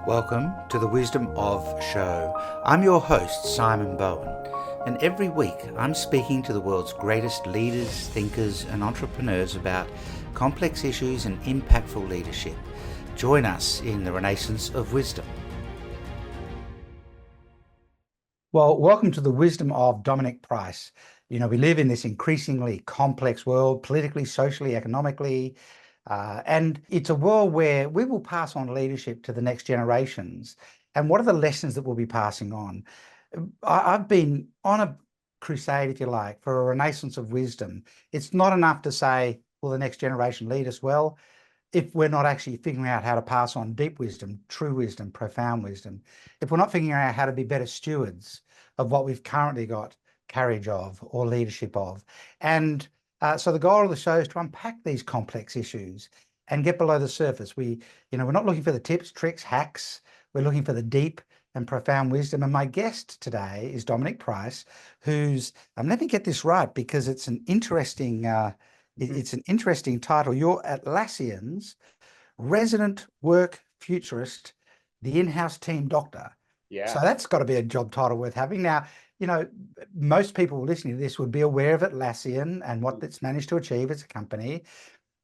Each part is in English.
Welcome to the Wisdom of Show. I'm your host, Simon Bowen, and every week I'm speaking to the world's greatest leaders, thinkers, and entrepreneurs about complex issues and impactful leadership. Join us in the Renaissance of Wisdom. Well, welcome to the Wisdom of Dominic Price. You know, we live in this increasingly complex world, politically, socially, economically, and it's a world where we will pass on leadership to the next generations. And what are the lessons that we'll be passing on? I've been on a crusade, if you like, for a renaissance of wisdom. It's not enough to say, will the next generation lead us well, if we're not actually figuring out how to pass on deep wisdom, true wisdom, profound wisdom, if we're not figuring out how to be better stewards of what we've currently got carriage of or leadership of. And so the goal of the show is to unpack these complex issues and get below the surface. We're not looking for the tips, tricks, hacks. We're looking for the deep and profound wisdom. And my guest today is Dominic Price, who's, let me get this right because it's an interesting, it's an interesting title. You're Atlassian's resident work futurist, the in-house team doctor. Yeah. So that's got to be a job title worth having. Now, you know, most people listening to this would be aware of Atlassian and what it's managed to achieve as a company.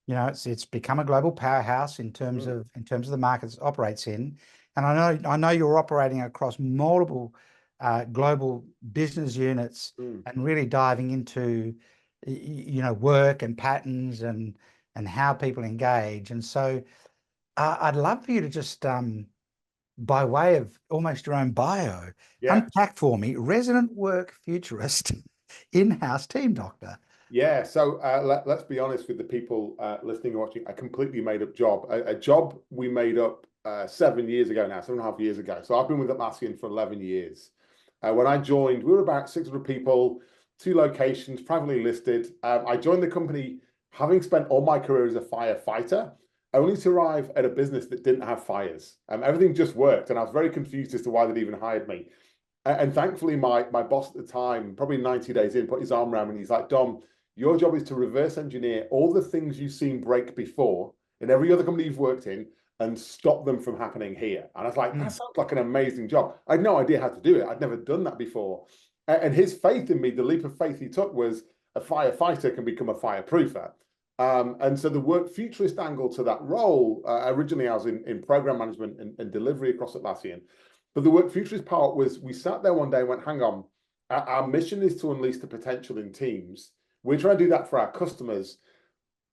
You know, it's become a global powerhouse in terms of the markets it operates in. And I know you're operating across multiple global business units and really diving into work and patterns and how people engage. And so I'd love for you to just by way of almost your own bio, unpack for me, resident work futurist, in-house team doctor. Yeah, so let's be honest with the people listening and watching. A completely made up job, a job we made up 7 years ago now, 7.5 years ago. So I've been with Atlassian for 11 years. When I joined, we were about 600 people, 2 locations, privately listed. I joined the company having spent all my career as a firefighter, only to arrive at a business that didn't have fires. Everything just worked, and I was very confused as to why they'd even hired me. And thankfully, my boss at the time, probably 90 days in, put his arm around me and he's like, Dom, your job is to reverse engineer all the things you've seen break before in every other company you've worked in and stop them from happening here. And I was like, that sounds like an amazing job. I had no idea how to do it. I'd never done that before. And his faith in me, the leap of faith he took was a firefighter can become a fireproofer. And so the work futurist angle to that role, originally I was in program management and delivery across Atlassian. But the work futurist part was we sat there one day and went, hang on, our mission is to unleash the potential in teams. We're trying to do that for our customers.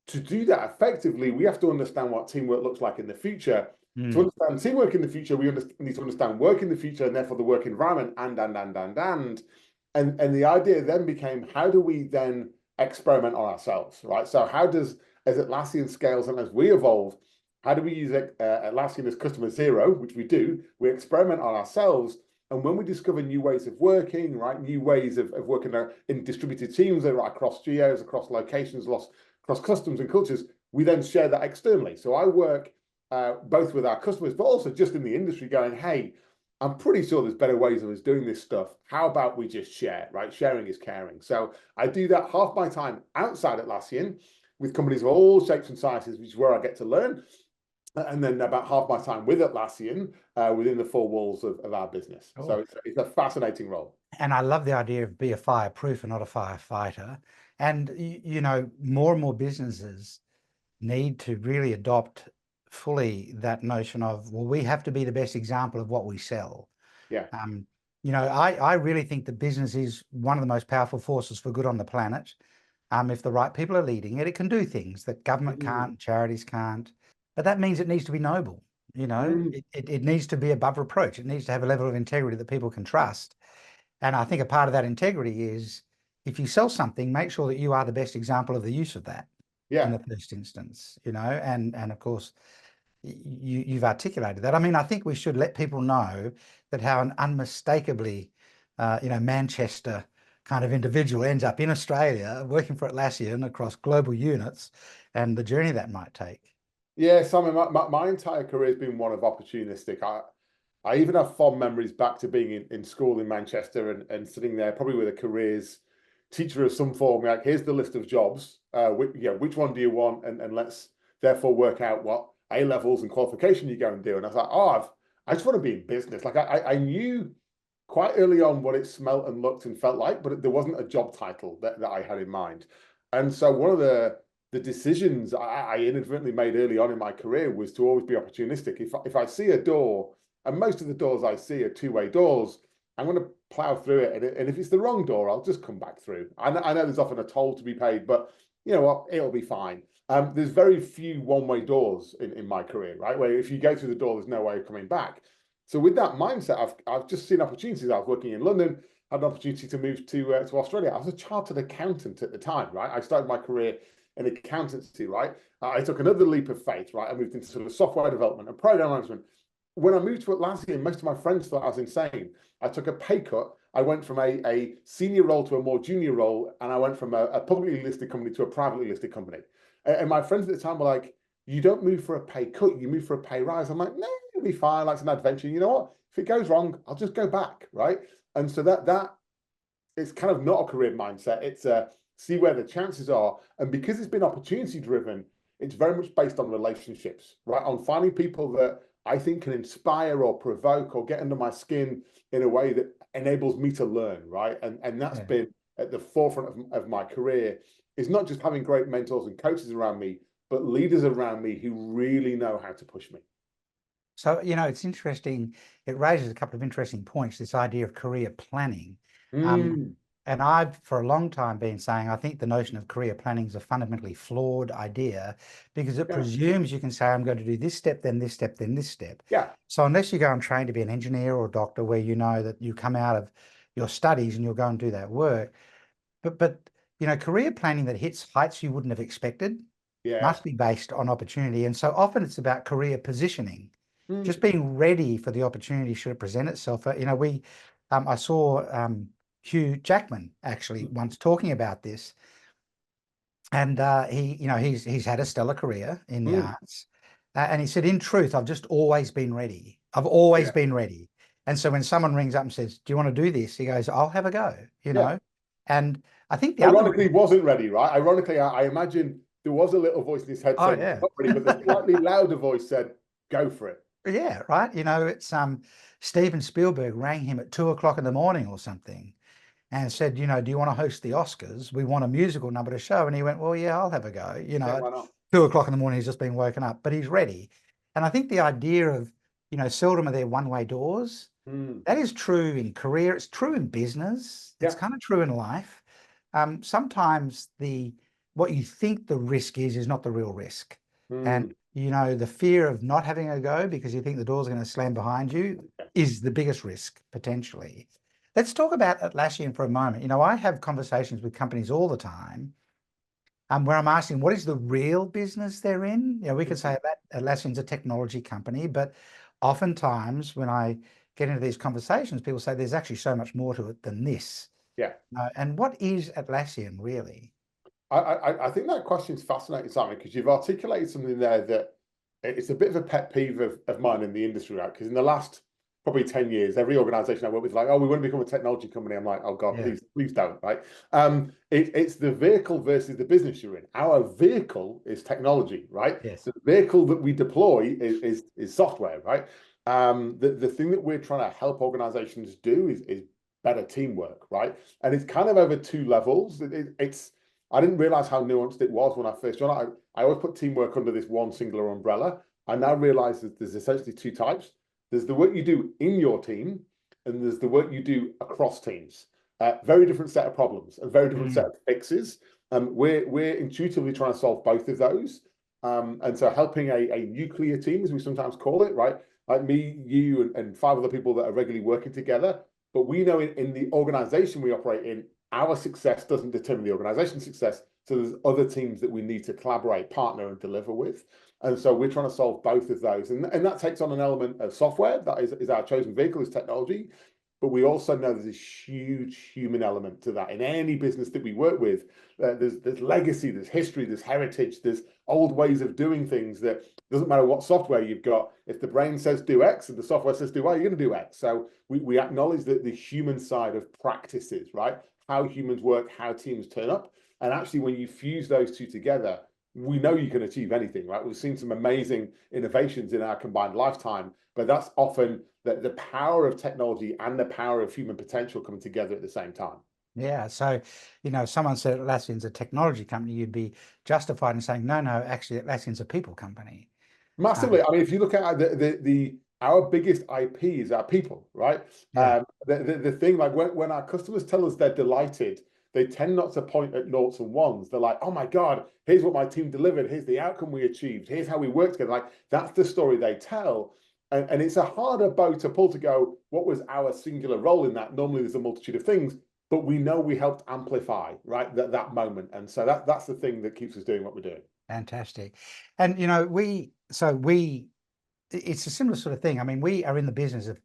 To do that effectively, we have to understand what teamwork looks like in the future. To understand teamwork in the future, we need to understand work in the future and therefore the work environment and the idea then became, how do we then experiment on ourselves, right? So how does, as Atlassian scales and as we evolve, how do we use Atlassian as customer zero, which we do, we experiment on ourselves. And when we discover new ways of working, right, new ways of working in distributed teams across geos, across locations, across customs and cultures, we then share that externally. So I work both with our customers, but also just in the industry going, hey, I'm pretty sure there's better ways of us doing this stuff. How about we just share, right? Sharing is caring. So I do that half my time outside Atlassian with companies of all shapes and sizes, which is where I get to learn. And then about half my time with Atlassian within the 4 walls of our business. Oh. So it's a fascinating role. And I love the idea of be a fireproof and not a firefighter. And, more and more businesses need to really adopt fully that notion of, well, we have to be the best example of what we sell. Yeah. I really think that business is one of the most powerful forces for good on the planet. If the right people are leading it, it can do things that government can't, charities can't. But that means it needs to be noble. It needs to be above reproach. It needs to have a level of integrity that people can trust. And I think a part of that integrity is, if you sell something, make sure that you are the best example of the use of that. In the first instance, and of course, you've articulated that. I mean, I think we should let people know that how an unmistakably, Manchester kind of individual ends up in Australia working for Atlassian across global units and the journey that might take. Yeah, Simon, my entire career has been one of opportunistic. I even have fond memories back to being in school in Manchester and sitting there probably with a careers teacher of some form, like, here's the list of jobs, which one do you want, and let's therefore work out what A levels and qualification you go and do. And I was like, I just want to be in business. Like I knew quite early on what it smelt and looked and felt like, but there wasn't a job title that I had in mind. And so one of the decisions I inadvertently made early on in my career was to always be opportunistic. If I see a door, and most of the doors I see are two-way doors, I'm going to plow through it. And if it's the wrong door, I'll just come back through. I know there's often a toll to be paid, but you know what? It'll be fine. There's very few one-way doors in my career, right? Where if you go through the door, there's no way of coming back. So with that mindset, I've just seen opportunities. I was working in London, had an opportunity to move to Australia. I was a chartered accountant at the time, right? I started my career in accountancy, right? I took another leap of faith, right? I moved into sort of software development and program management. When I moved to Atlassian, most of my friends thought I was insane. I took a pay cut. I went from a senior role to a more junior role, and I went from a publicly listed company to a privately listed company. And my friends at the time were like, you don't move for a pay cut, you move for a pay rise. I'm like, no, it'll be fine. Like, it's an adventure. You know what? If it goes wrong, I'll just go back, right? And so that it's kind of not a career mindset. It's see where the chances are. And because it's been opportunity driven, it's very much based on relationships, right? On finding people that I think can inspire or provoke or get under my skin in a way that enables me to learn, right? And that's been at the forefront of my career, is not just having great mentors and coaches around me, but leaders around me who really know how to push me. So, it's interesting. It raises a couple of interesting points, this idea of career planning. And I've, for a long time, been saying, I think the notion of career planning is a fundamentally flawed idea because it presumes you can say, I'm going to do this step, then this step, then this step. Yeah. So unless you go and train to be an engineer or a doctor where you know that you come out of your studies and you'll go and do that work. But career planning that hits heights you wouldn't have expected must be based on opportunity. And so often it's about career positioning. Just being ready for the opportunity should it present itself. I saw Hugh Jackman actually once talking about this, and he's had a stellar career in the arts, and he said, in truth, I've just always been ready. I've always been ready. And so when someone rings up and says, do you want to do this? He goes, I'll have a go, And I think the ironically other wasn't ready, right? Ironically, I imagine there was a little voice in his head saying, not ready, but the slightly louder voice said, go for it. Yeah, right. It's Steven Spielberg rang him at 2 o'clock in the morning or something and said, do you want to host the Oscars? We want a musical number to show. And he went, well, yeah, I'll have a go. Why not? 2 o'clock in the morning, he's just been woken up, but he's ready. And I think the idea of, seldom are there one-way doors. That is true in career. It's true in business. It's kind of true in life. Sometimes what you think the risk is not the real risk. And the fear of not having a go because you think the doors are going to slam behind you is the biggest risk, potentially. Let's talk about Atlassian for a moment. I have conversations with companies all the time where I'm asking, what is the real business they're in? We could say that Atlassian's a technology company, but oftentimes when I get into these conversations, people say there's actually so much more to it than this. Yeah. And what is Atlassian really? I think that question's fascinating, Simon, because you've articulated something there that it's a bit of a pet peeve of mine in the industry, right? Because in the last probably 10 years, every organization I work with is like, oh, we want to become a technology company. I'm like, oh God, please don't, right? It's the vehicle versus the business you're in. Our vehicle is technology, right? Yes. The vehicle that we deploy is software, right? The thing that we're trying to help organizations do is better teamwork, right? And it's kind of over two levels. I didn't realize how nuanced it was when I first joined. I always put teamwork under this one singular umbrella. I now realize that there's essentially two types. There's the work you do in your team, and there's the work you do across teams. Very different set of problems, a very different set of fixes. We're intuitively trying to solve both of those. And so helping a nuclear team, as we sometimes call it, right? Like me, you, and 5 other people that are regularly working together. But we know in the organization we operate in, our success doesn't determine the organization's success. So there's other teams that we need to collaborate, partner, and deliver with. And so we're trying to solve both of those. And that takes on an element of software. That is our chosen vehicle, is technology. But we also know there's this huge human element to that. In any business that we work with, there's legacy, there's history, there's heritage, there's old ways of doing things that doesn't matter what software you've got. If the brain says do X and the software says do Y, you're going to do X. So we acknowledge that the human side of practices, right? How humans work, how teams turn up. And actually, when you fuse those two together, we know you can achieve anything, right? We've seen some amazing innovations in our combined lifetime, but that's often the power of technology and the power of human potential coming together at the same time. Yeah. So, someone said Atlassian's a technology company, you'd be justified in saying, no, actually Atlassian's a people company. Massively. I mean, if you look at our biggest IP is our people, right? Yeah. The thing, like when our customers tell us they're delighted, they tend not to point at noughts and ones. They're like, oh my God, here's what my team delivered. Here's the outcome we achieved. Here's how we worked together. Like that's the story they tell. And it's a harder bow to pull to go, what was our singular role in that? Normally there's a multitude of things, but we know we helped amplify, right, that moment. And so that's the thing that keeps us doing what we're doing. Fantastic. And it's a similar sort of thing. I mean, we are in the business of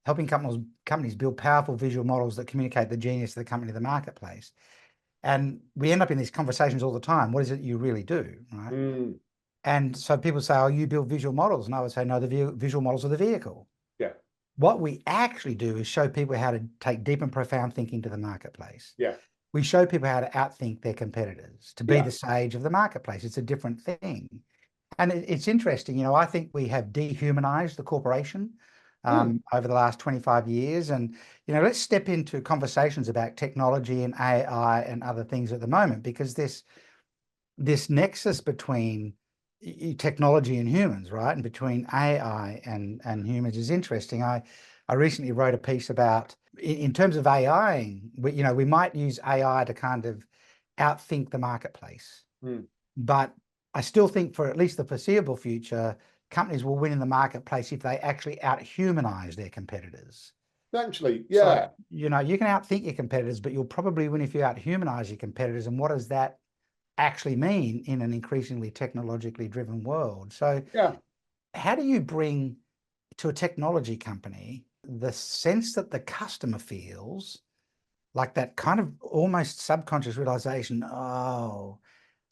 helping companies build powerful visual models that communicate the genius of the company to the marketplace. And we end up in these conversations all the time. What is it you really do, right? Mm, And so people say, oh, you build visual models. And I would say, no, the visual models are the vehicle. yeah, What we actually do is show people how to take deep and profound thinking to the marketplace. yeah, We show people how to outthink their competitors, to be yeah. the sage of the marketplace. It's a different thing. And it's interesting, I think we have dehumanized the corporation over the last 25 years. And, let's step into conversations about technology and AI and other things at the moment, because this nexus between technology and humans, right? And between AI and humans is interesting. I recently wrote a piece about, in terms of AI, we might use AI to kind of outthink the marketplace. But I still think for at least the foreseeable future, companies will win in the marketplace if they actually out-humanize their competitors. Essentially, So, yeah. you can outthink your competitors, but you'll probably win if you out-humanize your competitors. And what does that actually mean in an increasingly technologically driven world? So Yeah. how do you bring to a technology company the sense that the customer feels, like that kind of almost subconscious realization, oh,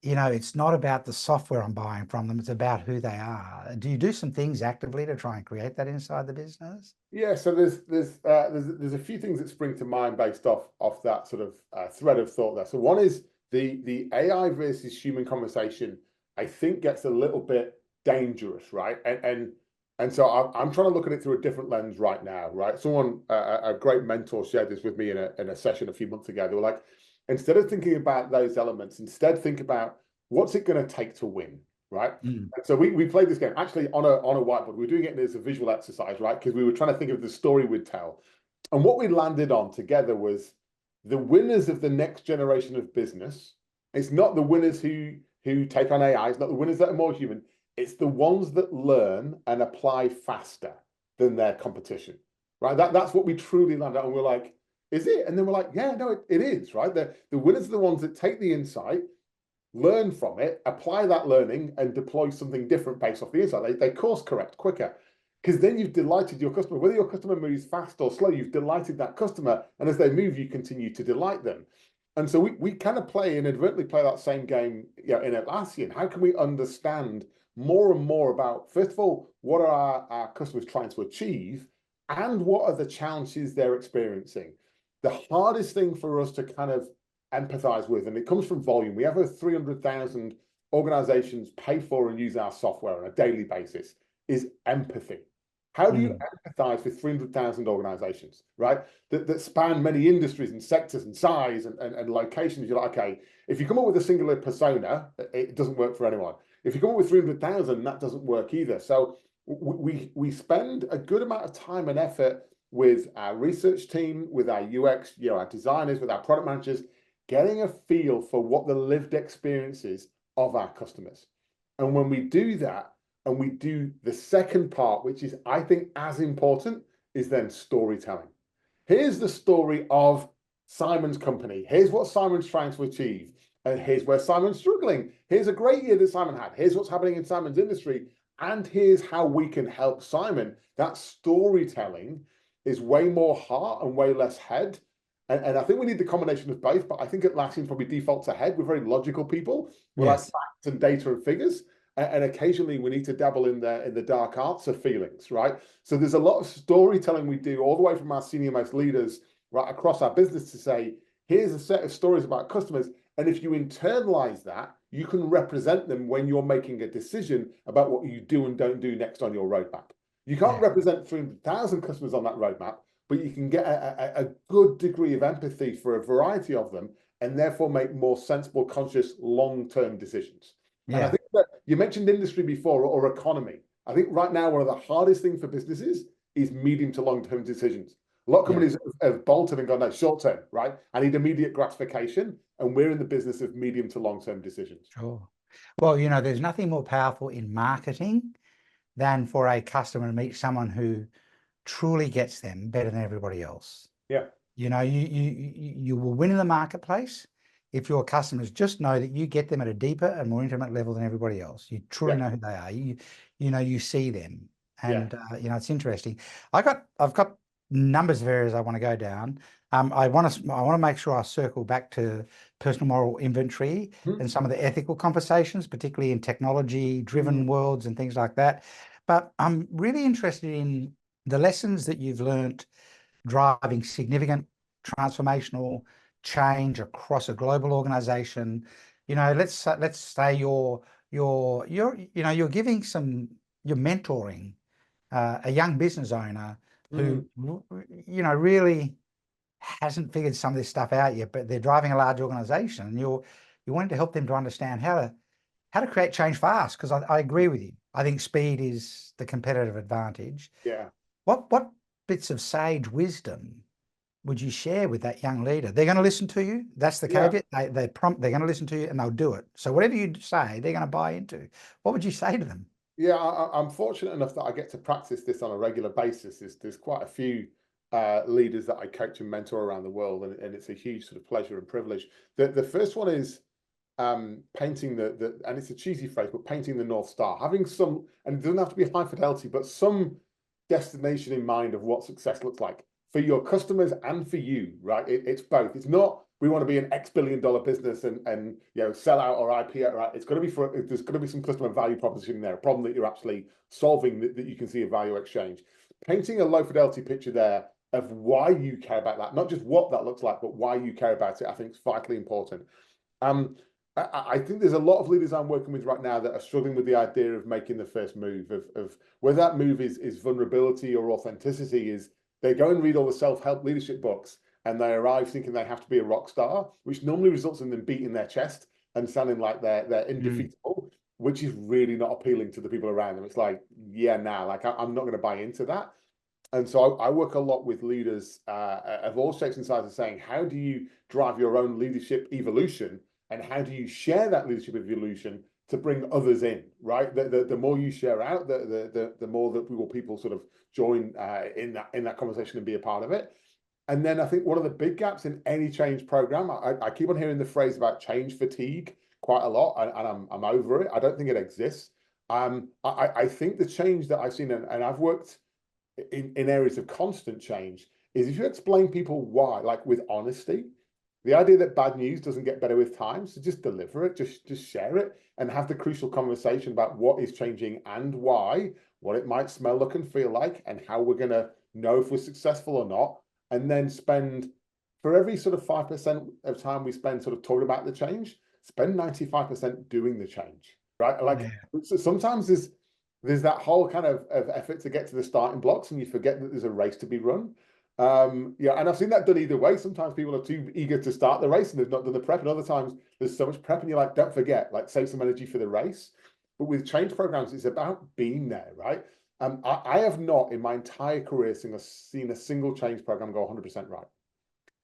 it's not about the software I'm buying from them, it's about who they are. Do you do some things actively to try and create that inside the business? Yeah, so there's a few things that spring to mind based off that sort of thread of thought there. So one is the AI versus human conversation, I think gets a little bit dangerous, right? And so I'm trying to look at it through a different lens right now, right? Someone, a great mentor shared this with me in a session a few months ago. They were like, instead of thinking about those elements, instead think about what's it going to take to win, right? So we played this game actually on a whiteboard. We were doing it as a visual exercise, right? Because we were trying to think of the story we'd tell. And what we landed on together was the winners of the next generation of business. It's not the winners who take on AI. It's not the winners that are more human. It's the ones that learn and apply faster than their competition, right? That's what we truly landed on. And we're like, is it? And then we're like, yeah, no, it is, right? The winners are the ones that take the insight, learn from it, apply that learning, and deploy something different based off the insight. They course correct quicker, because then you've delighted your customer. Whether your customer moves fast or slow, you've delighted that customer, and as they move, you continue to delight them. And so we kind of inadvertently play that same game, in Atlassian. How can we understand more and more about, first of all, what are our customers trying to achieve, and what are the challenges they're experiencing? The hardest thing for us to kind of empathize with, and it comes from volume. We have over 300,000 organizations pay for and use our software on a daily basis, is empathy. How do you empathize with 300,000 organizations, right? That span many industries and sectors and size and locations? You're like, okay, if you come up with a singular persona, it doesn't work for anyone. If you come up with 300,000, that doesn't work either. So we spend a good amount of time and effort with our research team, with our UX, our designers, with our product managers, getting a feel for what the lived experience is of our customers. And when we do that, and we do the second part, which is, I think, as important, is then storytelling. Here's the story of Simon's company. Here's what Simon's trying to achieve. And here's where Simon's struggling. Here's a great year that Simon had. Here's what's happening in Simon's industry. And here's how we can help Simon. That storytelling is way more heart and way less head. And I think we need the combination of both, but I think Atlassian probably defaults ahead. We're very logical people. We're like facts and data and figures. And occasionally we need to dabble in the dark arts of feelings, right? So there's a lot of storytelling we do all the way from our senior most leaders right across our business to say, here's a set of stories about customers. And if you internalize that, you can represent them when you're making a decision about what you do and don't do next on your roadmap. You can't represent 300,000 customers on that roadmap, but you can get a good degree of empathy for a variety of them, and therefore make more sensible, conscious, long-term decisions. And I Yeah. think that you mentioned industry before, or economy. I think right now, one of the hardest things for businesses is medium to long-term decisions. A lot of companies have bolted and gone, no, short term, right? I need immediate gratification. And we're in the business of medium to long-term decisions. Sure. Well, there's nothing more powerful in marketing than for a customer to meet someone who truly gets them better than everybody else. Yeah. You will win in the marketplace if your customers just know that you get them at a deeper and more intimate level than everybody else. You truly know who they are. You see them, and it's interesting. I've got numbers of areas I want to go down. I want to make sure I circle back to personal moral inventory and some of the ethical conversations, particularly in technology-driven worlds and things like that. But I'm really interested in the lessons that you've learned driving significant transformational change across a global organization. Let's say you're mentoring a young business owner who really hasn't figured some of this stuff out yet, but they're driving a large organization, and you wanted to help them to understand how to create change fast. Because I agree with you. I think speed is the competitive advantage. Yeah. What bits of sage wisdom would you share with that young leader? They're going to listen to you. That's the caveat. They're going to listen to you, and they'll do it. So whatever you say, they're going to buy into. What would you say to them? Yeah, I'm fortunate enough that I get to practice this on a regular basis. There's quite a few leaders that I coach and mentor around the world, and it's a huge sort of pleasure and privilege. The first one is painting and it's a cheesy phrase, but painting the North Star, having some, and it doesn't have to be high fidelity, but some destination in mind of what success looks like for your customers and for you, right? It's both. It's not we want to be an X billion-dollar business and sell out or IP out, right? It's got to be there's got to be some customer value proposition there, a problem that you're actually solving that you can see a value exchange. Painting a low fidelity picture there of why you care about that, not just what that looks like, but why you care about it, I think is vitally important. I think there's a lot of leaders I'm working with right now that are struggling with the idea of making the first move, of whether that move is vulnerability or authenticity. Is they go and read all the self-help leadership books and they arrive thinking they have to be a rock star, which normally results in them beating their chest and sounding like they're indefeatable, which is really not appealing to the people around them. It's like, like I'm not going to buy into that. And so I work a lot with leaders of all shapes and sizes, saying, how do you drive your own leadership evolution? And how do you share that leadership evolution to bring others in, right? The more you share out, the more that people sort of join in that conversation and be a part of it. And then I think one of the big gaps in any change program, I keep on hearing the phrase about change fatigue quite a lot, and I'm over it. I don't think it exists. I think the change that I've seen, and I've worked in areas of constant change, is if you explain people why, like with honesty. The idea that bad news doesn't get better with time, so just deliver it, just share it, and have the crucial conversation about what is changing and why, what it might smell, look, and feel like, and how we're going to know if we're successful or not, and then spend, for every sort of 5% of time we spend sort of talking about the change, spend 95% doing the change, right? Like so sometimes there's that whole kind of effort to get to the starting blocks, and you forget that there's a race to be run. And I've seen that done either way. Sometimes people are too eager to start the race and they've not done the prep, and other times there's so much prep and you're like, don't forget, like save some energy for the race. But with change programs, it's about being there, right? I have not in my entire career seen a single change program go 100% right.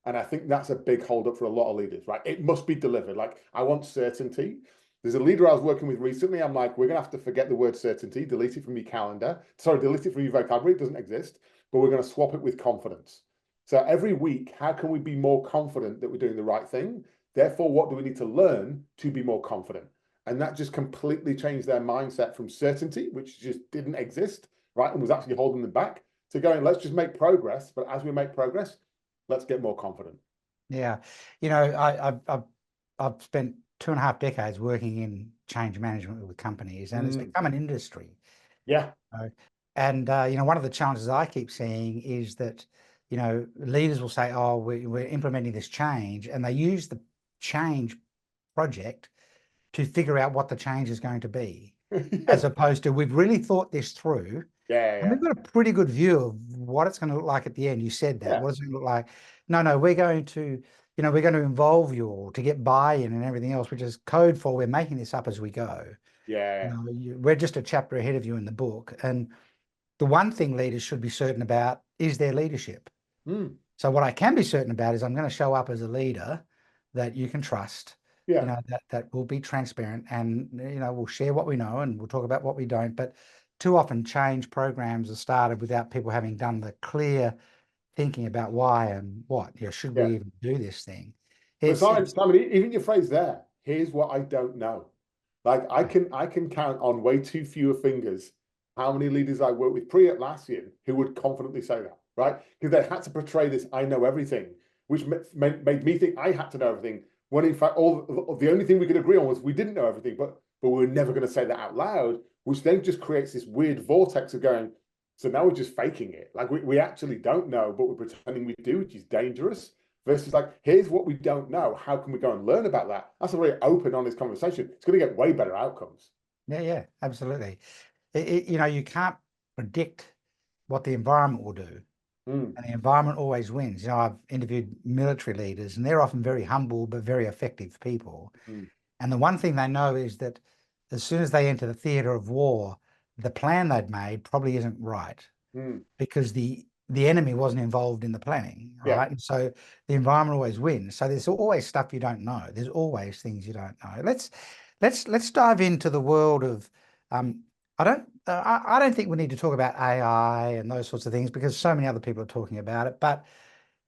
And I think that's a big holdup for a lot of leaders, right? It must be delivered. Like, I want certainty. There's a leader I was working with recently. I'm like, we're going to have to forget the word certainty, delete it from your calendar. Sorry, delete it from your vocabulary. It doesn't exist. But we're going to swap it with confidence. So every week, how can we be more confident that we're doing the right thing? Therefore, what do we need to learn to be more confident? And that just completely changed their mindset from certainty, which just didn't exist, right? And was actually holding them back, to going, let's just make progress. But as we make progress, let's get more confident. Yeah. I've spent 2.5 decades working in change management with companies, and it's become an industry. Yeah. And one of the challenges I keep seeing is that, leaders will say, oh, we're implementing this change, and they use the change project to figure out what the change is going to be, as Yeah, opposed to we've really thought this through and yeah, we've got a pretty good view of what it's going to look like at the end. You said that. yeah, What is it going to look like? No, we're going to, we're going to involve you all to get buy-in and everything else, which is code for we're making this up as we go. yeah, We're just a chapter ahead of you in the book. And the one thing leaders should be certain about is their leadership. mm, So what I can be certain about is I'm going to show up as a leader that you can trust, yeah, that will be transparent and, we'll share what we know and we'll talk about what we don't. But too often change programs are started without people having done the clear thinking about why and what, should yeah. we even do this thing? But It's Simon, even your phrase there, here's what I don't know. Like I can count on way too few fingers how many leaders I worked with pre-Atlassian who would confidently say that, right? Because they had to portray this I know everything, which made me think I had to know everything. When in fact, all the only thing we could agree on was we didn't know everything, but we were never going to say that out loud, which then just creates this weird vortex of going. So now we're just faking it. Like we actually don't know, but we're pretending we do, which is dangerous versus like, here's what we don't know. How can we go and learn about that? That's a very open, honest conversation. It's going to get way better outcomes. yeah, absolutely. You can't predict what the environment will do. Mm, And the environment always wins. I've interviewed military leaders and they're often very humble, but very effective people. mm, And the one thing they know is that as soon as they enter the theater of war, the plan they'd made probably isn't right mm. because the enemy wasn't involved in the planning, Yeah, right? And so the environment always wins. So there's always stuff you don't know. There's always things you don't know. Let's dive into the world of I don't think we need to talk about AI and those sorts of things because so many other people are talking about it. But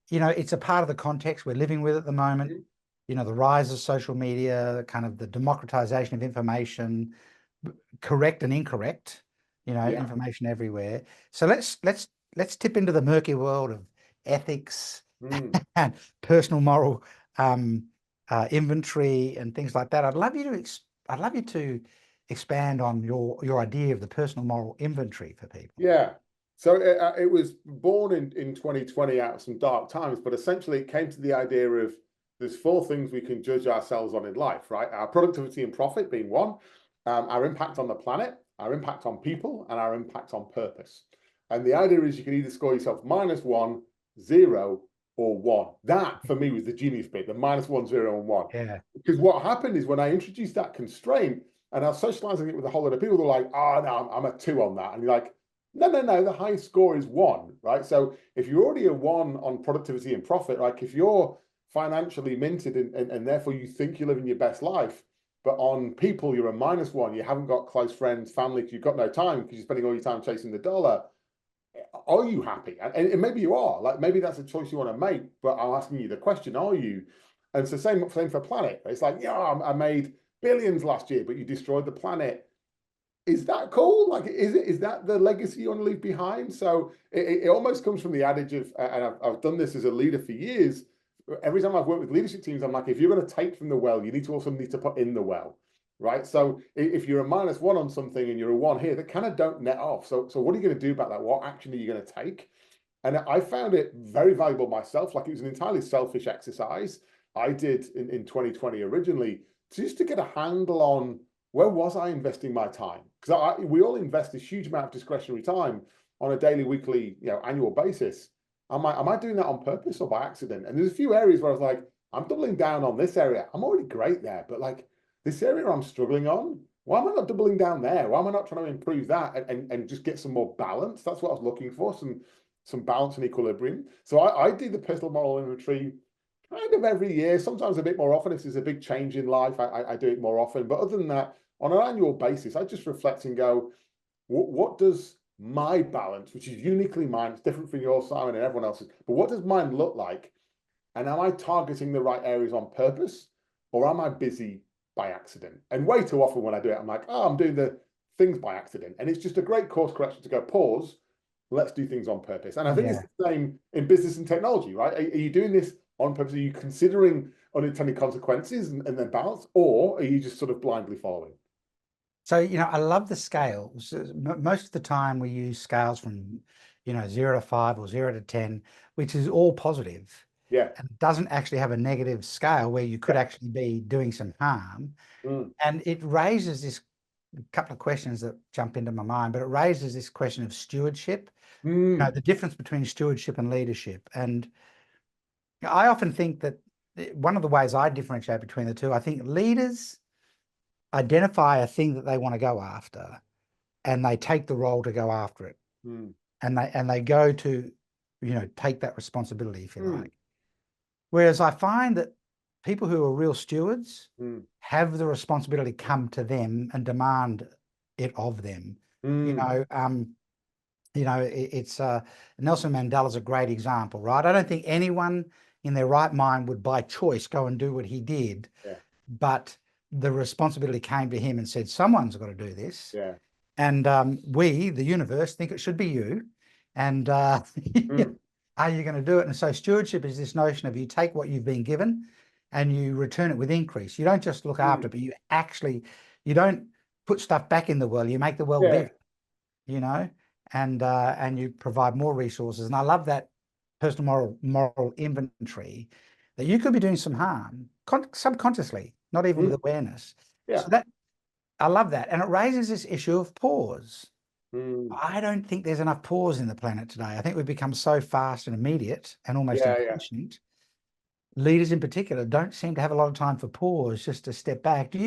it's a part of the context we're living with at the moment. mm, The rise of social media, kind of the democratization of information, correct and incorrect, yeah, information everywhere. So let's tip into the murky world of ethics mm. and personal moral inventory and things like that. I'd love you to expand on your idea of the personal moral inventory for people. Yeah. So it was born in 2020 out of some dark times, but essentially it came to the idea of there's four things we can judge ourselves on in life, right? Our productivity and profit being one, our impact on the planet, our impact on people, and our impact on purpose. And the idea is you can either score yourself -1, 0, or 1. That for me was the genius bit, the -1, 0, and 1. Yeah. Because what happened is when I introduced that constraint, and I was socializing it with a whole lot of people, they're like, oh, no, I'm a 2 on that. And you're like, no, the highest score is 1, right? So if you're already a 1 on productivity and profit, like if you're financially minted and therefore you think you're living your best life, but on people, you're a -1, you haven't got close friends, family, because you've got no time because you're spending all your time chasing the dollar. Are you happy? And maybe you are, like maybe that's a choice you want to make, but I'm asking you the question, are you? And so same for planet. It's like, yeah, I made billions last year, but you destroyed the planet. Is that cool? Like, is that the legacy you want to leave behind? So it almost comes from the adage of, and I've done this as a leader for years. Every time I've worked with leadership teams, I'm like, if you're going to take from the well, you need to also need to put in the well, right? So if you're a -1 on something and you're a 1 here, they kind of don't net off. So what are you going to do about that? What action are you going to take? And I found it very valuable myself. Like it was an entirely selfish exercise I did in 2020 originally, just to get a handle on where was I investing my time? Because we all invest this huge amount of discretionary time on a daily, weekly, annual basis. Am I doing that on purpose or by accident? And there's a few areas where I was like, I'm doubling down on this area. I'm already great there, but like this area I'm struggling on, why am I not doubling down there? Why am I not trying to improve that and just get some more balance? That's what I was looking for, some balance and equilibrium. So I do the personal moral inventory kind of every year, sometimes a bit more often. If there's a big change in life, I do it more often. But other than that, on an annual basis, I just reflect and go, what does my balance, which is uniquely mine, it's different from yours, Simon, and everyone else's, but what does mine look like? And am I targeting the right areas on purpose, or am I busy by accident? And way too often when I do it, I'm like, oh, I'm doing the things by accident. And it's just a great course correction to go, pause, let's do things on purpose. And I think it's Yeah. the same in business and technology, right? Are you doing this on purpose? Are you considering unintended consequences and then balance, or are you just sort of blindly following? So, I love the scales. Most of the time we use scales from, 0 to 5 or 0 to 10, which is all positive. Yeah. and it doesn't actually have a negative scale where you could Yeah. actually be doing some harm. And it raises this couple of questions that jump into my mind, but it raises this question of stewardship, the difference between stewardship and leadership. And I often think that one of the ways I differentiate between the two, I think leaders identify a thing that they want to go after, and they take the role to go after it. And they go to, take that responsibility, if you like. Whereas I find that people who are real stewards have the responsibility come to them and demand it of them. It's Nelson Mandela's a great example, right? I don't think anyone in their right mind would by choice go and do what he did, but the responsibility came to him and said, someone's got to do this. And we, the universe, think it should be you. And are you going to do it? And so stewardship is this notion of you take what you've been given and you return it with increase. You don't just look after it, but you don't put stuff back in the world. You make the world bigger, and you provide more resources. And I love that personal moral inventory, that you could be doing some harm subconsciously, not even with awareness. So I love that. And it raises this issue of pause. I don't think there's enough pause in the planet today. I think we've become so fast and immediate and almost impatient. Leaders in particular don't seem to have a lot of time for pause, just to step back. Do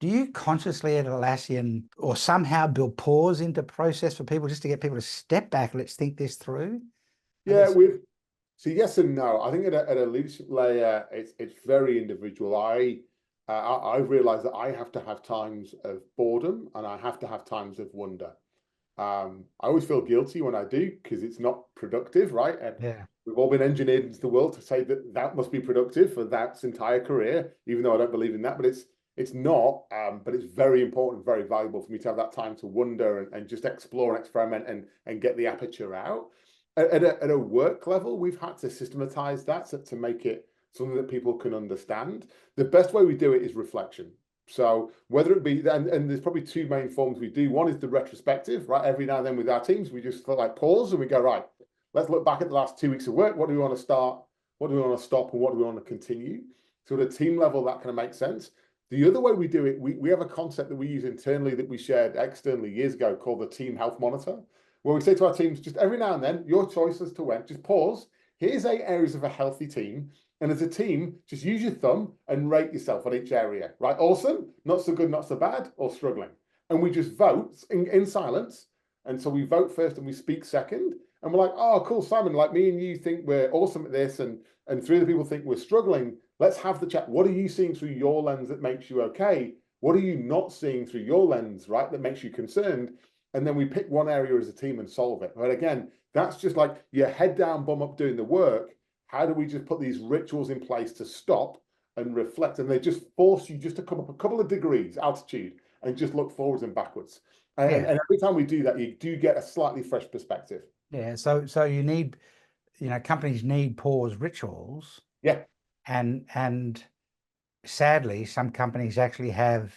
you consciously at Atlassian or somehow build pause into process for people, just to get people to step back? Let's think this through. So yes and no. I think at a leadership layer, it's very individual. I've realized that I have to have times of boredom and I have to have times of wonder. I always feel guilty when I do, because it's not productive, right? And we've all been engineered into the world to say that must be productive for that's entire career, even though I don't believe in that. But it's not. But it's very important, very valuable for me to have that time to wonder and just explore and experiment and get the aperture out. At a work level, we've had to systematize that to make it something that people can understand. The best way we do it is reflection. So whether it be, and there's probably two main forms we do. One is the retrospective, right? Every now and then with our teams, we just like pause and we go, right, let's look back at the last 2 weeks of work. What do we want to start? What do we want to stop? And what do we want to continue? So at a team level, that kind of makes sense. The other way we do it, we have a concept that we use internally that we shared externally years ago called the Team Health Monitor, where we say to our teams, just every now and then, your choice as to when, just pause. Here's 8 areas of a healthy team. And as a team, just use your thumb and rate yourself on each area, right? Awesome, not so good, not so bad, or struggling. And we just vote in silence. And so we vote first and we speak second. And we're like, oh, cool, Simon, like me and you think we're awesome at this. And 3 other people think we're struggling. Let's have the chat. What are you seeing through your lens that makes you okay? What are you not seeing through your lens, right, that makes you concerned? And then we pick one area as a team and solve it. But again, that's just like your head down, bum up doing the work. How do we just put these rituals in place to stop and reflect? And they just force you just to come up a couple of degrees altitude and just look forwards and backwards. And every time we do that, you do get a slightly fresh perspective. Yeah. So you need, companies need pause rituals. Yeah. And sadly, some companies actually have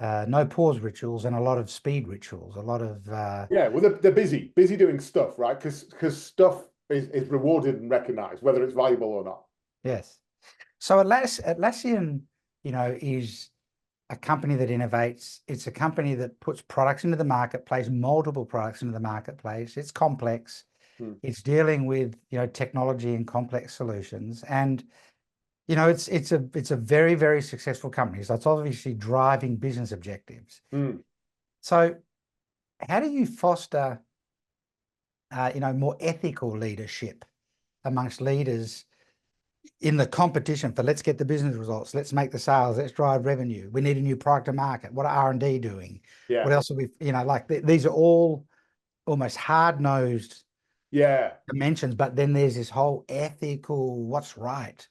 no pause rituals and a lot of speed rituals, a lot of well, they're busy doing stuff, right? Because stuff is rewarded and recognized, whether it's valuable or not. Yes. So Atlassian, is a company that innovates. It's a company that puts products into the marketplace, multiple products into the marketplace. It's complex. It's dealing with, technology and complex solutions. And, it's a very, very successful company. So it's obviously driving business objectives. So how do you foster, more ethical leadership amongst leaders in the competition for let's get the business results, let's make the sales, let's drive revenue. We need a new product to market. What are R&D doing? Yeah. What else are we, these are all almost hard-nosed dimensions, but then there's this whole ethical, what's right.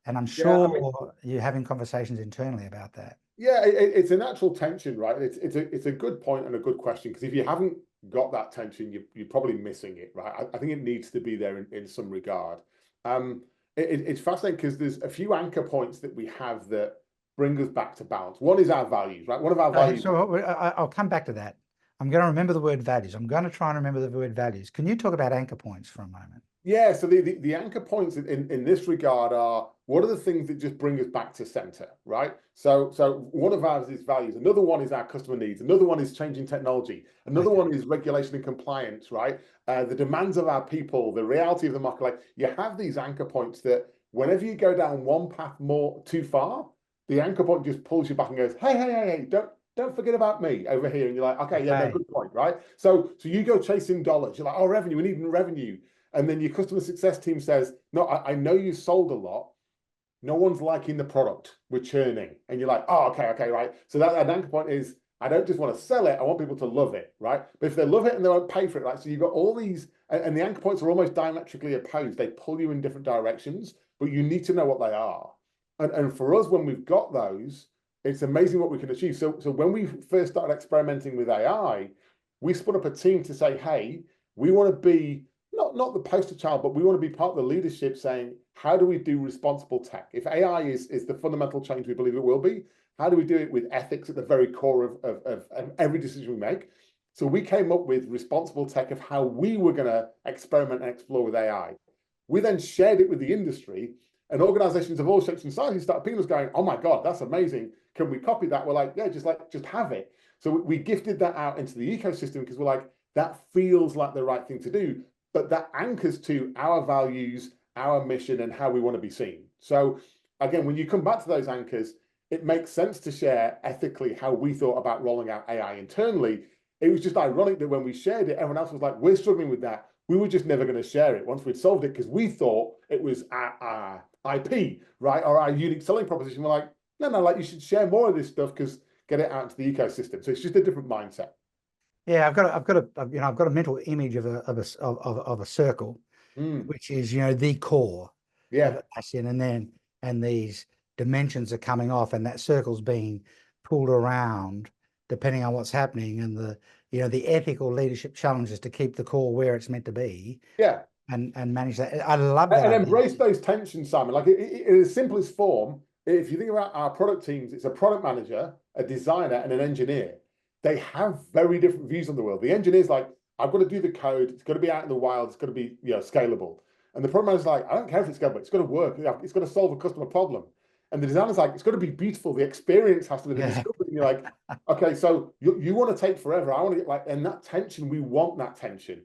And I'm sure you're having conversations internally about that. Yeah, it's a natural tension, right? It's a good point and a good question, because if you haven't got that tension, you're probably missing it, right? I think it needs to be there in some regard. It's fascinating because there's a few anchor points that we have that bring us back to balance. One is our values, right? One of our values. So I'll come back to that. I'm going to remember the word values. I'm going to try and remember the word values. Can you talk about anchor points for a moment? Yeah, so the anchor points in this regard are what are the things that just bring us back to center, right? So one of ours is values, another one is our customer needs, another one is changing technology, another Okay. one is regulation and compliance, right? The demands of our people, the reality of the market. Like you have these anchor points that whenever you go down one path more too far, the anchor point just pulls you back and goes, hey, don't forget about me over here. And you're like, okay, yeah, no, Okay. good point, right? So you go chasing dollars. You're like, oh, revenue, we need revenue. And then your customer success team says, no, I know you sold a lot. No one's liking the product. We're churning. And you're like, oh, okay, right. So that anchor point is, I don't just want to sell it. I want people to love it, right? But if they love it and they won't pay for it, right? So you've got all these, and the anchor points are almost diametrically opposed. They pull you in different directions, but you need to know what they are. And for us, when we've got those, it's amazing what we can achieve. So when we first started experimenting with AI, we spun up a team to say, hey, we want to be not the poster child, but we want to be part of the leadership saying, how do we do responsible tech? If AI is the fundamental change we believe it will be, how do we do it with ethics at the very core of every decision we make? So we came up with responsible tech of how we were going to experiment and explore with AI. We then shared it with the industry, and organizations of all shapes and sizes started pinging us going, oh my God, that's amazing. Can we copy that? We're like, yeah, just have it. So we gifted that out into the ecosystem because we're like, that feels like the right thing to do, but that anchors to our values, our mission, and how we want to be seen. So again, when you come back to those anchors, it makes sense to share ethically how we thought about rolling out AI internally. It was just ironic that when we shared it, everyone else was like, we're struggling with that. We were just never going to share it once we'd solved it because we thought it was our IP, right? Or our unique selling proposition. We're like, no, like you should share more of this stuff because get it out into the ecosystem. So it's just a different mindset. Yeah, I've got a mental image of a circle, Mm, which is, the core of yeah. Atlassian, and these dimensions are coming off, and that circle's being pulled around depending on what's happening, and the ethical leadership challenges to keep the core where it's meant to be Yeah. and manage that. I love that And idea. embrace those tensions, Simon. Like in its simplest form, if you think about our product teams, it's a product manager, a designer, and an engineer. They have very different views on the world. The engineer's like, I've got to do the code. It's got to be out in the wild. It's got to be scalable. And the product manager's like, I don't care if it's scalable. It's got to work. It's got to solve a customer problem. And the designer's like, it's got to be beautiful. The experience has to be the Yeah, discovery. And you're like, okay, so you want to take forever. I want to get like, and that tension, we want that tension.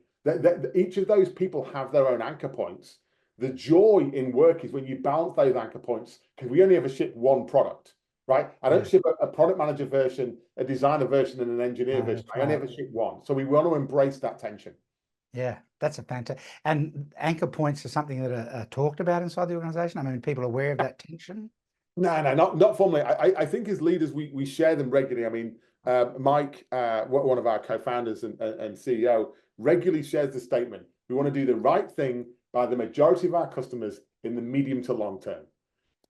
Each of those people have their own anchor points. The joy in work is when you balance those anchor points because we only ever ship one product, right? I don't yeah, ship a product manager version, a designer version, and an engineer version. that's I only right. ever ship one. So we want to embrace that tension. Yeah, that's a fantastic. And anchor points are something that are talked about inside the organization. I mean, people are aware of that tension. No, not formally. I think as leaders, we share them regularly. I mean, Mike, one of our co-founders and CEO, regularly shares the statement: we want to do the right thing by the majority of our customers in the medium to long term.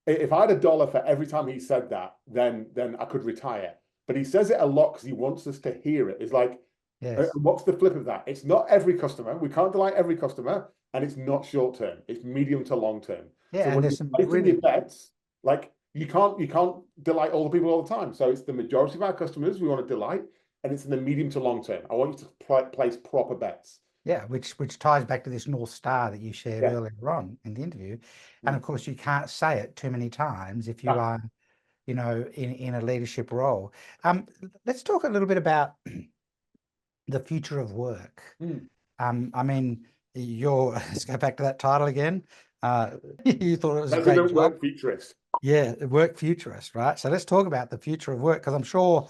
If I had $1 for every time he said that, then I could retire. But he says it a lot because he wants us to hear it. It's like, Yes. what's the flip of that? It's not every customer. We can't delight every customer, and it's not short term. It's medium to long term. So Yeah, and when there's you're some placing your really, bets, like you can't delight all the people all the time. So it's the majority of our customers we want to delight, and it's in the medium to long term. I want you to place proper bets. yeah, which ties back to this North Star that you shared Yeah. earlier on in the interview. And Mm. of course, you can't say it too many times if you Ah, are, in a leadership role. Let's talk a little bit about the future of work. mm. I mean, let's go back to that title again. You thought it was a That's a great good job. word, futurist. Yeah, work futurist, right? So let's talk about the future of work, because I'm sure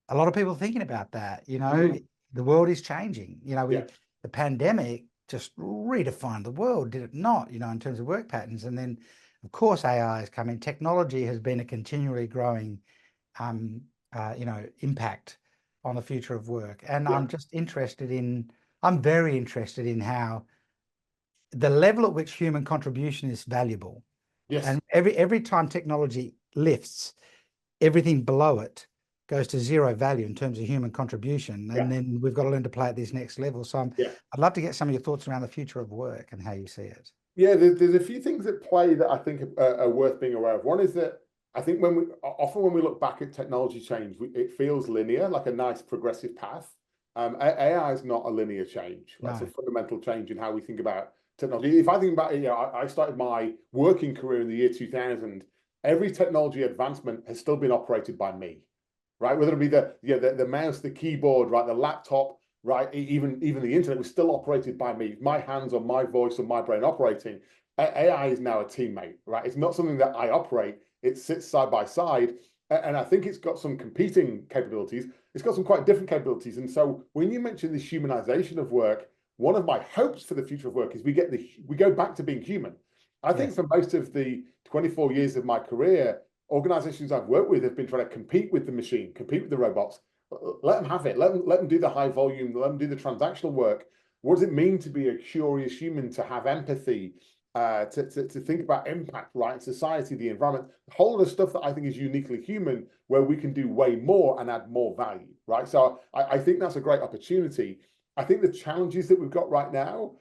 a lot of people are thinking about that. Mm. The world is changing. Yeah. The pandemic just redefined the world, did it not? In terms of work patterns. And then, of course, AI has come in. Technology has been a continually growing, impact on the future of work. And Yeah. I'm very interested in how the level at which human contribution is valuable. Yes. And every time technology lifts, everything below it goes to zero value in terms of human contribution. Yeah. And then we've got to learn to play at this next level. So Yeah. I'd love to get some of your thoughts around the future of work and how you see it. Yeah, there's a few things at play that I think are worth being aware of. One is that I think when we look back at technology change, it feels linear, like a nice progressive path. AI is not a linear change. That's a No. fundamental change in how we think about technology. If I think about it, I started my working career in the year 2000. Every technology advancement has still been operated by me, right? Whether it be the mouse, the keyboard, right, the laptop, right, even the internet was still operated by me. My hands or my voice or my brain operating. AI is now a teammate, right? It's not something that I operate. It sits side by side, and I think it's got some competing capabilities. It's got some quite different capabilities. And so when you mention this humanization of work, one of my hopes for the future of work is we go back to being human. I think for most of the 24 years of my career, organizations I've worked with have been trying to compete with the machine, compete with the robots. Let them have it. Let them do the high volume. Let them do the transactional work. What does it mean to be a curious human, to have empathy, to think about impact, right? Society, the environment, a whole lot of stuff that I think is uniquely human, where we can do way more and add more value, right? So I think that's a great opportunity. I think the challenges that we've got right now,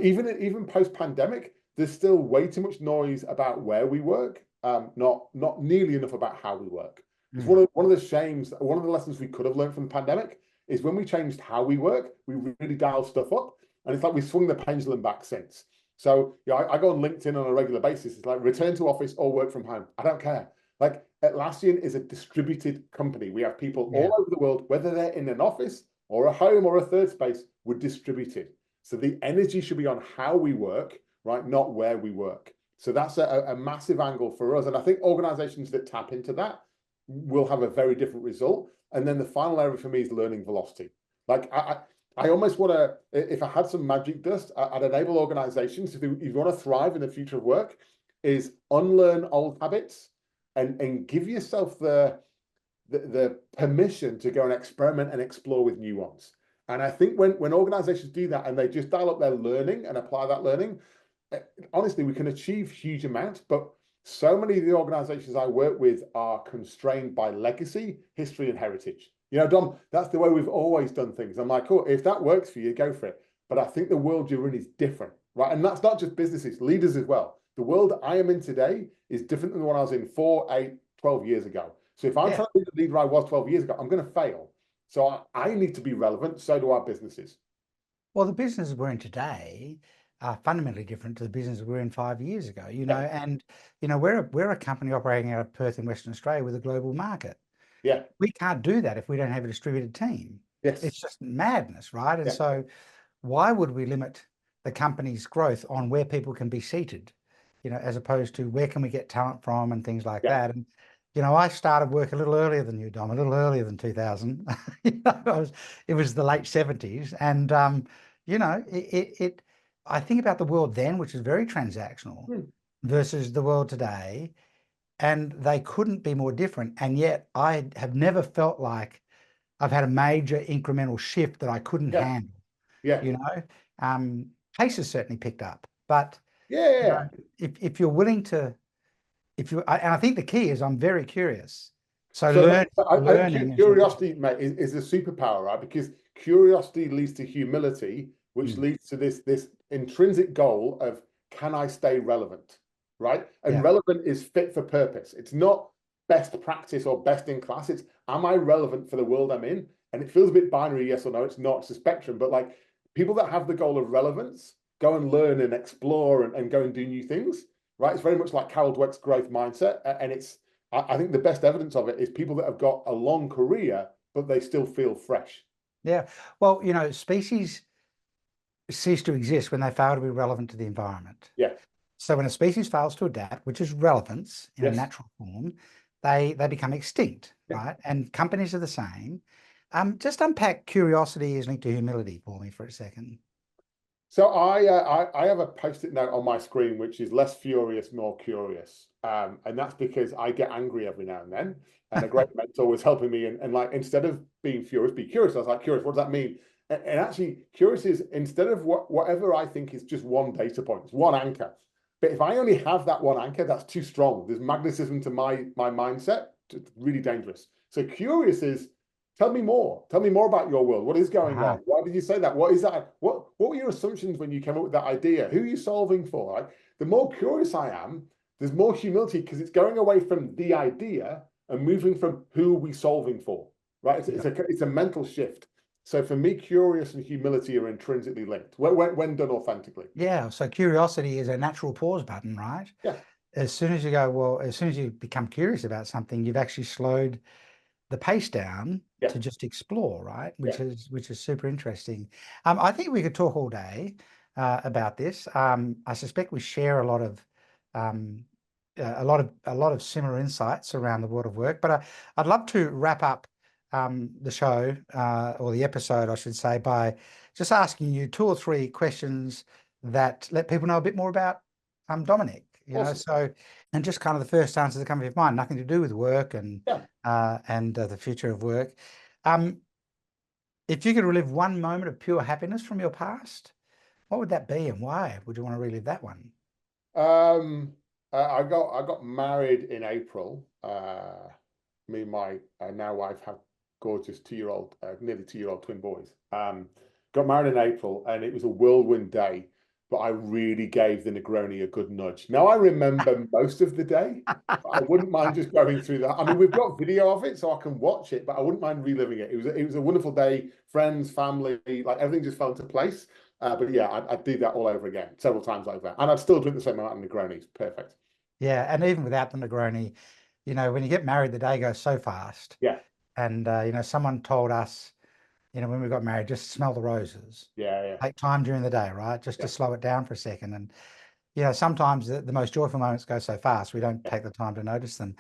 even post-pandemic, there's still way too much noise about where we work, not nearly enough about how we work. It's one of the shames, one of the lessons we could have learned from the pandemic is when we changed how we work, we really dialed stuff up, and it's like we swung the pendulum back since. So I go on LinkedIn on a regular basis. It's like return to office or work from home. I don't care. Like Atlassian is a distributed company. We have people all over the world, whether they're in an office or a home or a third space, we're distributed. So the energy should be on how we work, right? Not where we work. So that's a massive angle for us. And I think organizations that tap into that will have a very different result. And then the final area for me is learning velocity. Like I almost want to, if I had some magic dust, I'd enable organizations, if you want to thrive in the future of work, is unlearn old habits and give yourself the permission to go and experiment and explore with new ones. And I think when organizations do that and they just dial up their learning and apply that learning, honestly, we can achieve huge amounts. But so many of the organizations I work with are constrained by legacy, history, and heritage. Dom, that's the way we've always done things. I'm like, cool, if that works for you, go for it. But I think the world you're in is different, right? And that's not just businesses, leaders as well. The world I am in today is different than the one I was in 4, 8, 12 years ago. So if I'm trying to be the leader I was 12 years ago, I'm going to fail. So I need to be relevant. So do our businesses. Well, the businesses we're in today are fundamentally different to the business we were in 5 years ago, and we're a company operating out of Perth in Western Australia with a global market. Yeah. We can't do that if we don't have a distributed team. Yes. It's just madness, right? And so why would we limit the company's growth on where people can be seated, as opposed to where can we get talent from and things like that? And I started work a little earlier than you, Dom, a little earlier than 2000. It was the late 70s. And, I think about the world then, which is very transactional, versus the world today, and they couldn't be more different. And yet I have never felt like I've had a major incremental shift that I couldn't handle. Pace has certainly picked up, but if you're willing to, and I think the key is I'm very curious. So learning. Curiosity, mate, is a superpower, right? Because curiosity leads to humility, which leads to this intrinsic goal of, can I stay relevant, right? And relevant is fit for purpose. It's not best practice or best in class. It's, am I relevant for the world I'm in? And it feels a bit binary, yes or no. It's not. It's a spectrum. But like people that have the goal of relevance go and learn and explore and go and do new things, right? It's very much like Carol Dweck's growth mindset. And I think the best evidence of it is people that have got a long career, but they still feel fresh. Yeah. Well, species cease to exist when they fail to be relevant to the environment. Yeah. So when a species fails to adapt, which is relevance in a natural form, they become extinct, right? And companies are the same. Just unpack curiosity is linked to humility for me for a second. So I have a post-it note on my screen, which is less furious, more curious. And that's because I get angry every now and then. And a great mentor was helping me. And like, instead of being furious, be curious. I was like, curious, what does that mean? And actually, curious is, instead of whatever I think is just one data point, it's one anchor. But if I only have that one anchor, that's too strong. There's magnetism to my mindset. It's really dangerous. So curious is, tell me more. Tell me more about your world. What is going on? Why did you say that? What is that? What were your assumptions when you came up with that idea? Who are you solving for? Like, the more curious I am, there's more humility, because it's going away from the idea and moving from who are we solving for, right? It's a mental shift. So for me, curious and humility are intrinsically linked when done authentically. Yeah. So curiosity is a natural pause button, right? Yeah. As soon as you go, well, as soon as you become curious about something, you've actually slowed the pace down Yeah. to just explore, right? Yeah. Which is super interesting. I think we could talk all day about this. I suspect we share um, a lot of similar insights around the world of work. But I'd love to wrap up the show or the episode, I should say, by just asking you two or three questions that let people know a bit more about Dominic. Awesome. So and just kind of the first answers that come to your mind, nothing to do with work and Yeah. the future of work. If you could relive one moment of pure happiness from your past, what would that be and why would you want to relive that one? I got married in April. Me and my now wife have gorgeous 2-year-old, nearly 2-year-old twin boys. Got married in April, and it was a whirlwind day. But I really gave the Negroni a good nudge. Now I remember most of the day. But I wouldn't mind just going through that. I mean, we've got video of it, so I can watch it. But I wouldn't mind reliving it. It was a wonderful day. Friends, family, like everything just fell into place. But yeah, I'd do that all over again, several times over, and I'd still drink the same amount of Negronis. Perfect. Yeah, and even without the Negroni, when you get married, the day goes so fast. Yeah, And someone told us, when we got married, just smell the roses. yeah, yeah, Take time during the day, right? Just to yeah, slow it down for a second. And sometimes the most joyful moments go so fast, we don't yeah. take the time to notice them.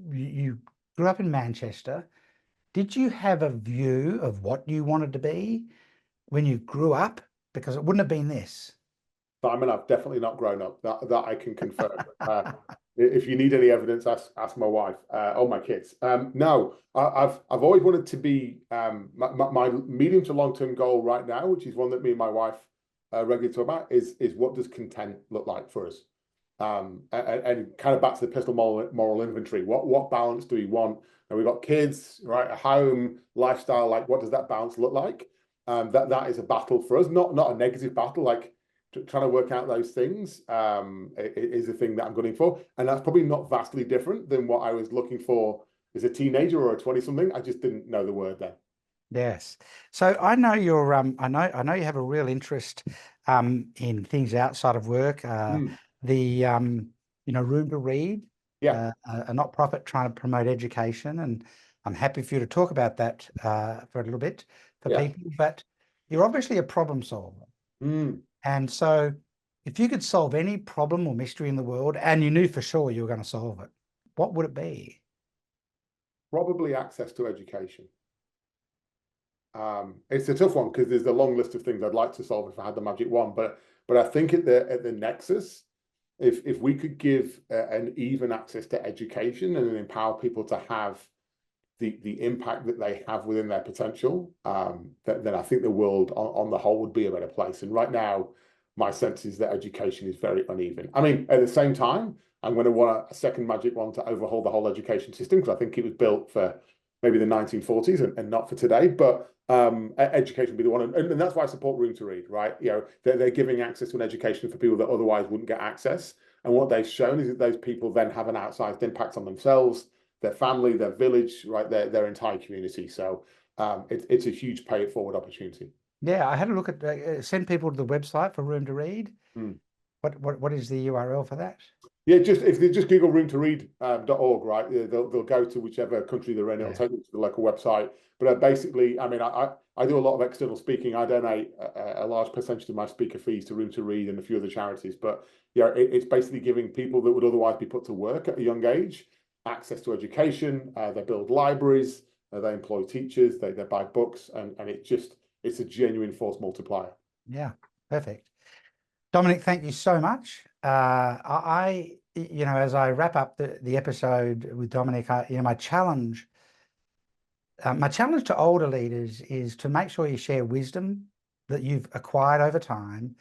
You grew up in Manchester. Did you have a view of what you wanted to be when you grew up? Because it wouldn't have been this. Simon, I've definitely not grown up. That I can confirm. If you need any evidence, ask my wife or my kids. No, I've always wanted to be my medium to long term goal right now, which is one that me and my wife regularly talk about, is what does content look like for us? And kind of back to the personal moral inventory. What balance do we want? And we've got kids, right? A home, lifestyle. Like, what does that balance look like? That is a battle for us, not a negative battle. Like trying to work out those things is a thing that I'm gunning for, and that's probably not vastly different than what I was looking for as a teenager or a 20-something. I just didn't know the word then. Yes. So I know you're I know you have a real interest in things outside of work. The Room to Read, Yeah, a not-profit trying to promote education, and I'm happy for you to talk about that for a little bit for yeah. people. But you're obviously a problem solver, Mm. and so if you could solve any problem or mystery in the world, and you knew for sure you were going to solve it, what would it be? Probably access to education. It's a tough one because there's a long list of things I'd like to solve if I had the magic wand, but I think at the nexus, if we could give an even access to education and empower people to have the impact that they have within their potential, then I think the world on the whole would be a better place. And right now, my sense is that education is very uneven. I mean, at the same time, I'm going to want a second magic wand to overhaul the whole education system because I think it was built for maybe the 1940s and not for today. But education would be the one, and that's why I support Room to Read. Right? They're giving access to an education for people that otherwise wouldn't get access. And what they've shown is that those people then have an outsized impact on themselves, their family, their village, right, their entire community. So it's a huge pay it forward opportunity. Yeah, I had a look at send people to the website for Room to Read. Mm. What is the URL for that? Yeah, if they just Google roomtoread.org, right, they'll go to whichever country they're in. It'll take them to the local website. But basically, I mean, I do a lot of external speaking. I donate a large percentage of my speaker fees to Room to Read and a few other charities. But yeah, it's basically giving people that would otherwise be put to work at a young age access to education. They build libraries, they employ teachers, they buy books, and it's a genuine force multiplier. Yeah, perfect. Dominic, thank you so much. As I wrap up the episode with Dominic, my challenge to older leaders is to make sure you share wisdom that you've acquired over time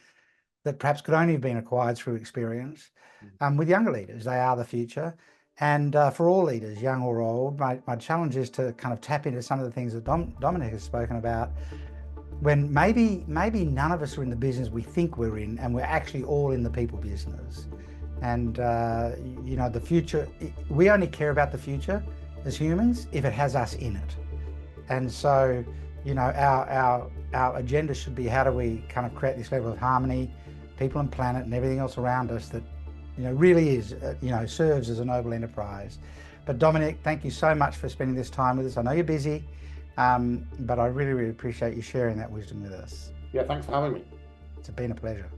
that perhaps could only have been acquired through experience with younger leaders. They are the future. And for all leaders, young or old, my challenge is to kind of tap into some of the things that Dominic has spoken about, when maybe none of us are in the business we think we're in, and we're actually all in the people business. And the future, we only care about the future as humans if it has us in it. And so you know, our agenda should be, how do we kind of create this level of harmony, people and planet and everything else around us that, you know, really is, you know, serves as a noble enterprise. But Dominic, thank you so much for spending this time with us. I know you're busy, but I really, really appreciate you sharing that wisdom with us. Yeah, thanks for having me. It's been a pleasure.